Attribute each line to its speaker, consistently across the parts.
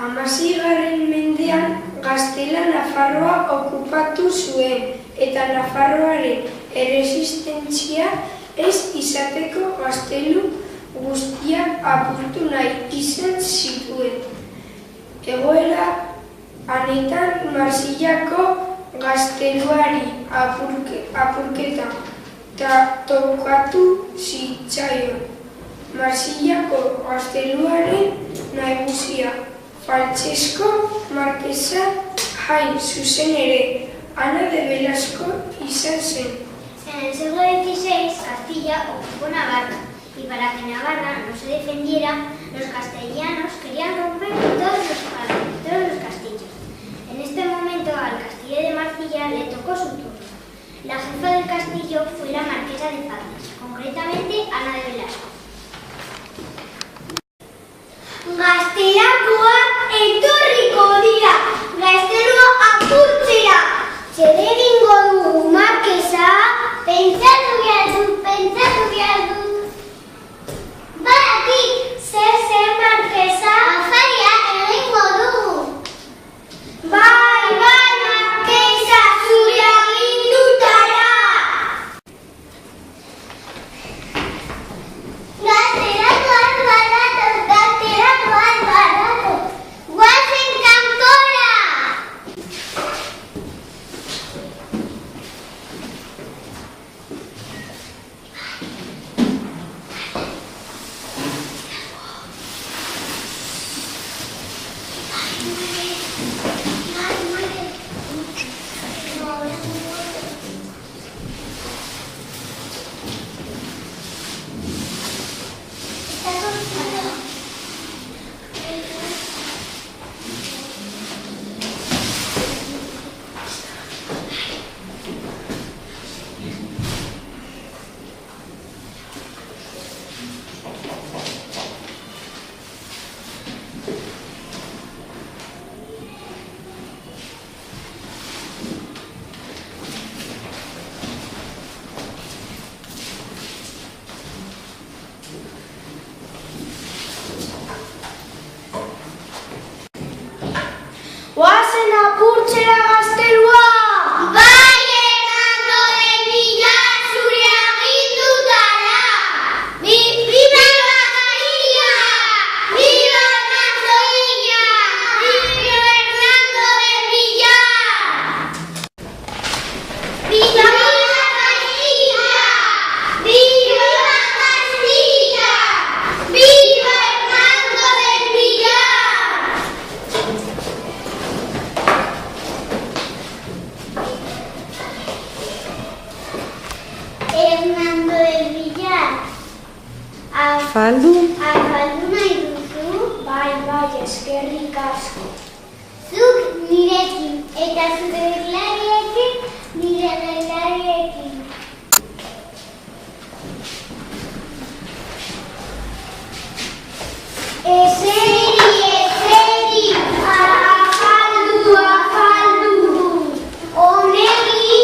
Speaker 1: Hamaseigarren mendean Gaztela Nafarroa okupatu zuen eta Nafarroaren erresistentzia ez izateko gaztelu guztiak apurtu nahi izan zituen. Egoera honetan Marsillako gazteluari apurketa tokatu zitzaion. Marsillako gazteluaren nagusia Francesco Marquesa hain zuzen ere Ana de Velasco izan zen.
Speaker 2: En el siglo XVI, Castilla ocupó Navarra y para que Navarra no se defendiera, los castellanos querían romper todos los castillos. En este momento al castillo de Marcilla le tocó su turno. La jefa del castillo fue la marquesa de Faldas, concretamente Ana de Velasco.
Speaker 3: Gaztelakoak etorriko dira, gaztelua apurtzera. Zer egingo dugu, Markesa? Pentsatu behar dut. Badakit, zer, Markesa? Afaria egingo dugu. Bai, Markesa, zure agindutara. Gaztelatuak badato. Guazen kanpora! Guazen apurtzera gaztelua! Bai, Hernando del Villar, zure agindutara! Viva Castilla! Viva Castilla! Viva Hernando del Villar! Viva Castilla! Viva Castilla! Viva Hernando del Villar! Hernando del Villar.
Speaker 4: Afaldu
Speaker 3: nahi duzu? Bai, eskerrik asko. Zuk nirekin eta zure berlariekin, nire berlariekin. Eseri, afaldu. Onegi.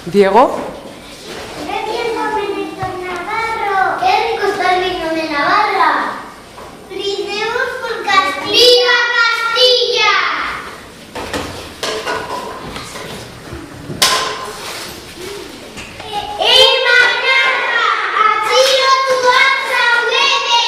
Speaker 4: Diego?
Speaker 3: Recién Benito Navarro. Qué rico está el vino de Navarra. Brindemos por Castilla. ¡Viva Castilla! Hermanarra, atxilotuak zaudete!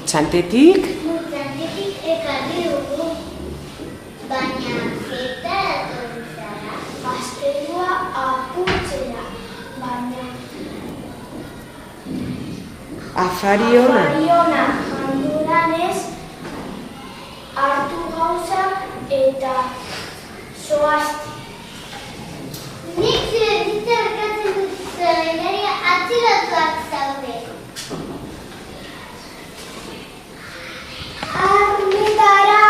Speaker 4: Murtxantetik?
Speaker 3: Murtxantetik ekarri dugu, baina zertara etorri zara?
Speaker 2: Gaztelua apurtzera, baina
Speaker 4: Afariona.
Speaker 2: Afariona handuranez hartu gauzak eta zoazte.
Speaker 3: Nik zure ditza berkatzen dut zelainaria atxilotuak zaude.
Speaker 2: Armitara!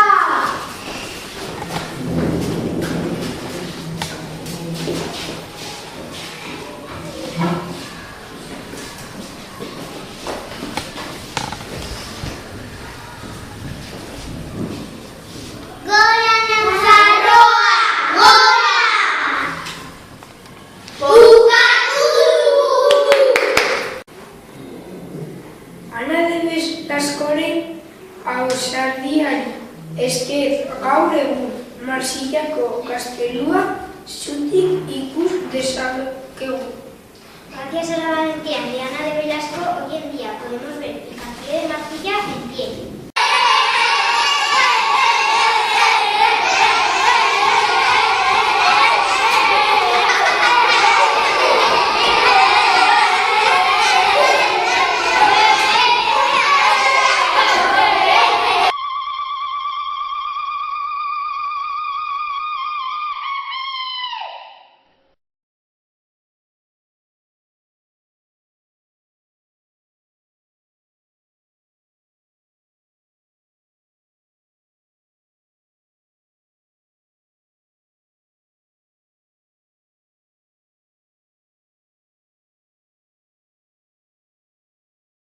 Speaker 3: Gora Nafarroa! Gora! Bukatu du!
Speaker 1: Ana Debes Laskoren ausardiari esker gaur egun Marsillako gaztelua zutik ikus dezakegu.
Speaker 2: Gracias a la valentía de Ana de Velasco, hoy en día podemos ver el castillo de Marsella en pie.